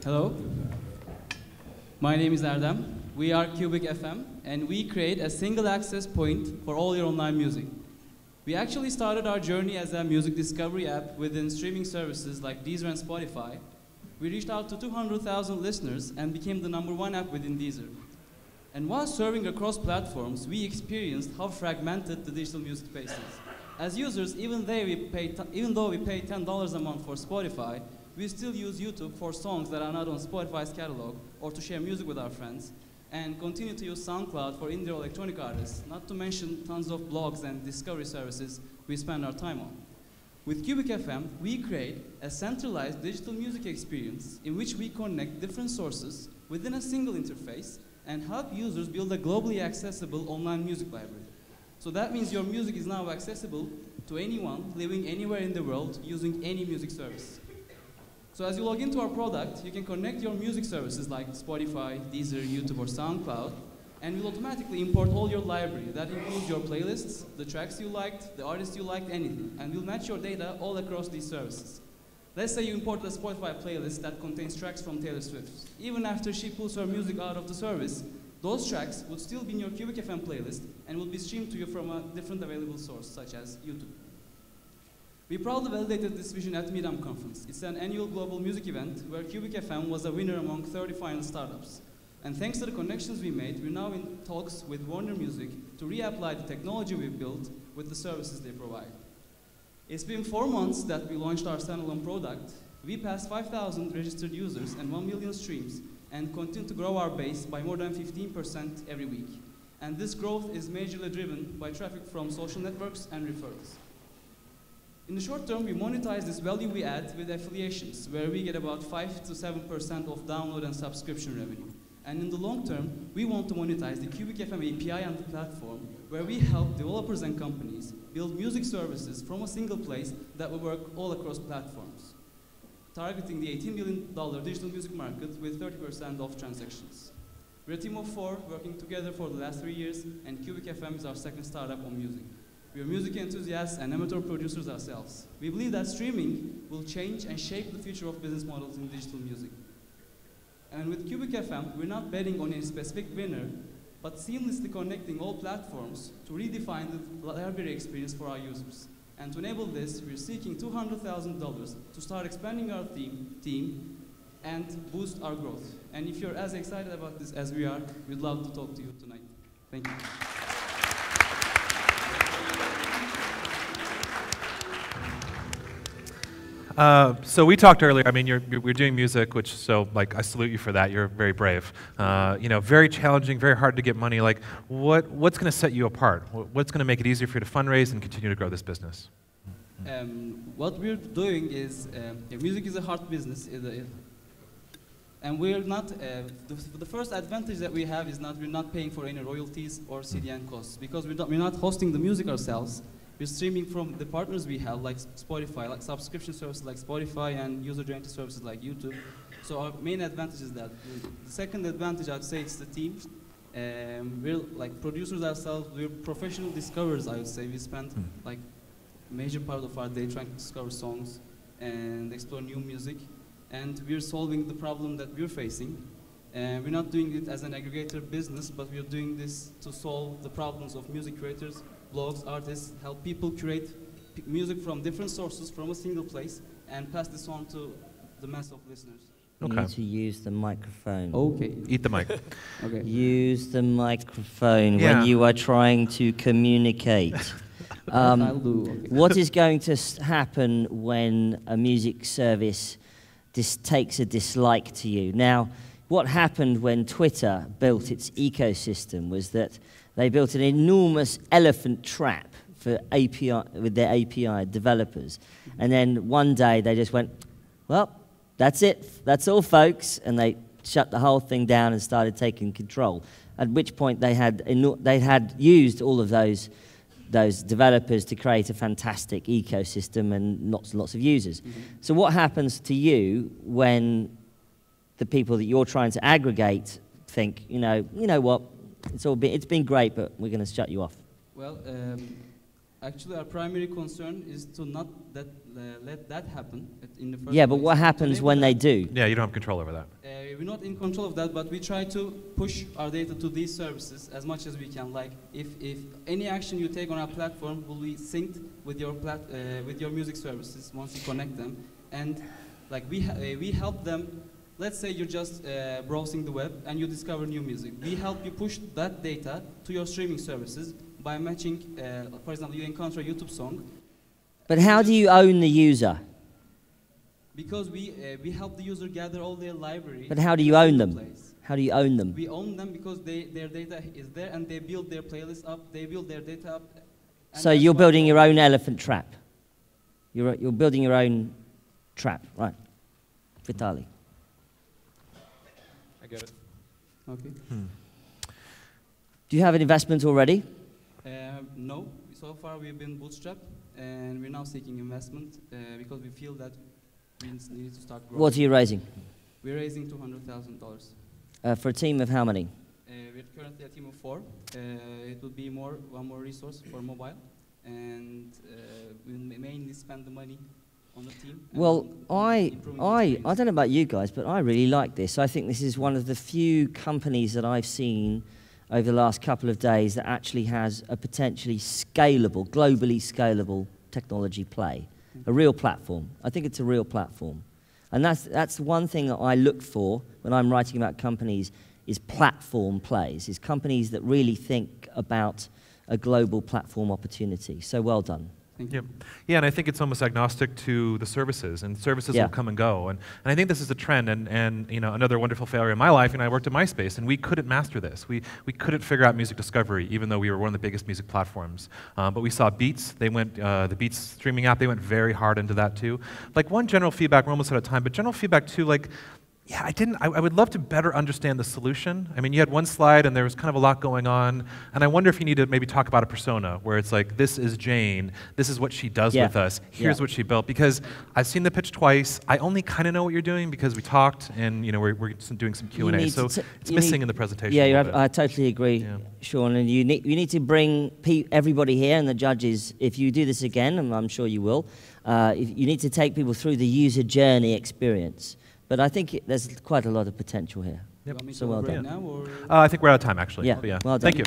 Hello, my name is Erdem. We are Cubic FM, and we create a single access point for all your online music. We actually started our journey as a music discovery app within streaming services like Deezer and Spotify. We reached out to 200,000 listeners and became the #1 app within Deezer. And while serving across platforms, we experienced how fragmented the digital music space is. As users, even though we pay $10 a month for Spotify, we still use YouTube for songs that are not on Spotify's catalog or to share music with our friends, and continue to use SoundCloud for indie electronic artists, not to mention tons of blogs and discovery services we spend our time on. With Cubic FM, we create a centralized digital music experience in which we connect different sources within a single interface and help users build a globally accessible online music library. So that means your music is now accessible to anyone living anywhere in the world using any music service. So as you log into our product, you can connect your music services like Spotify, Deezer, YouTube, or SoundCloud, and we'll automatically import all your library. That includes your playlists, the tracks you liked, the artists you liked, anything. And we'll match your data all across these services. Let's say you import a Spotify playlist that contains tracks from Taylor Swift. Even after she pulls her music out of the service, those tracks would still be in your Cubic FM playlist and will be streamed to you from a different available source, such as YouTube. We proudly validated this vision at Meetup Conference. It's an annual global music event where Cubic FM was a winner among 30 final startups. And thanks to the connections we made, we're now in talks with Warner Music to reapply the technology we've built with the services they provide. It's been 4 months that we launched our standalone product. We passed 5,000 registered users and 1 million streams, and continue to grow our base by more than 15% every week. And this growth is majorly driven by traffic from social networks and referrals. In the short term, we monetize this value we add with affiliations, where we get about 5 to 7% of download and subscription revenue. And in the long term, we want to monetize the Cubic FM API and the platform, where we help developers and companies build music services from a single place that will work all across platforms, targeting the $18 billion digital music market with 30% of transactions. We're a team of 4 working together for the last 3 years, and Cubic FM is our second startup on music. We are music enthusiasts and amateur producers ourselves. We believe that streaming will change and shape the future of business models in digital music. And with Cubic FM, we're not betting on any specific winner, but seamlessly connecting all platforms to redefine the library experience for our users. And to enable this, we're seeking $200,000 to start expanding our team and boost our growth. And if you're as excited about this as we are, we'd love to talk to you tonight. Thank you. So we talked earlier. I mean, we're doing music, which I salute you for that. You're very brave. Very challenging, very hard to get money. Like, what's going to set you apart? What's going to make it easier for you to fundraise and continue to grow this business? What we're doing is, music is a hard business, and we're not. The first advantage that we have is we're not paying for any royalties or CDN costs, because we're not hosting the music ourselves. We're streaming from the partners we have, like Spotify, like subscription services like Spotify, and user-generated services like YouTube. So our main advantage is that. The second advantage, I'd say, is the team. We're like producers ourselves. We're professional discoverers, I would say. We spend like major part of our day trying to discover songs and explore new music. And we're solving the problem that we're facing. We're not doing it as an aggregator business, but we're doing this to solve the problems of music creators, blogs, artists, help people curate music from different sources from a single place and pass this on to the mass of listeners. You need to use the microphone. Okay. Eat the mic. Okay. Use the microphone when you are trying to communicate. I'll do. Okay. What is going to happen when a music service takes a dislike to you? Now, what happened when Twitter built its ecosystem was that they built an enormous elephant trap for with their API developers. And then one day they just went, well, that's it. That's all, folks. And they shut the whole thing down and started taking control. At which point they had used all of those developers to create a fantastic ecosystem and lots and lots of users. So what happens to you when the people that you're trying to aggregate think, you know what, it's been great, but we're going to shut you off? Well, Actually, our primary concern is to not let that happen in the first Yeah, but place. what happens when they do? Yeah, you don't have control over that. We're not in control of that, but we try to push our data to these services as much as we can. Like, if any action you take on our platform will be synced with your music services once you connect them, and like we help them. Let's say you're just browsing the web and you discover new music. We help you push that data to your streaming services by matching. For example, you encounter a YouTube song. But how do you own the user? Because we help the user gather all their library. But how do you own them? Place. How do you own them? We own them because their data is there and they build their playlist up, they build their data up. So you're building your own elephant trap. You're building your own trap, right? Vitali. I get it. Okay. Do you have an investment already? No. So far we've been bootstrapped and we're now seeking investment because we feel that we need to start growing. What are you raising? We're raising $200,000. For a team of how many? We're currently a team of 4. It will be one more resource for mobile, and we'll mainly spend the money on the team. Well, I don't know about you guys, but I really like this. I think this is one of the few companies that I've seen over the last couple of days that actually has a potentially scalable, globally scalable technology play, a real platform. I think it's a real platform. And that's one thing that I look for when I'm writing about companies is platform plays, is companies that really think about a global platform opportunity. So well done. Thank you. Yeah, and I think it's almost agnostic to the services, and services Yeah. will come and go. And I think this is a trend, and you know, another wonderful failure in my life, and I worked at MySpace, and we couldn't master this. We couldn't figure out music discovery, even though we were one of the biggest music platforms. But we saw Beats, they went, the Beats streaming app, they went very hard into that too. Like one general feedback, we're almost out of time, but general feedback too, like, yeah, I would love to better understand the solution. I mean, you had one slide and there was kind of a lot going on, and I wonder if you need to maybe talk about a persona, where it's like, this is Jane, this is what she does with us, here's what she built. Because I've seen the pitch twice, I only kind of know what you're doing because we talked, and you know, we're doing some Q&A, so it's missing in the presentation. Yeah, I totally agree, Sean, and you need to bring everybody here, and the judges, if you do this again, and I'm sure you will, you need to take people through the user journey experience. But I think there's quite a lot of potential here. Yep. So well done. Now, or? I think we're out of time, actually. Yeah, But well done. Thank you.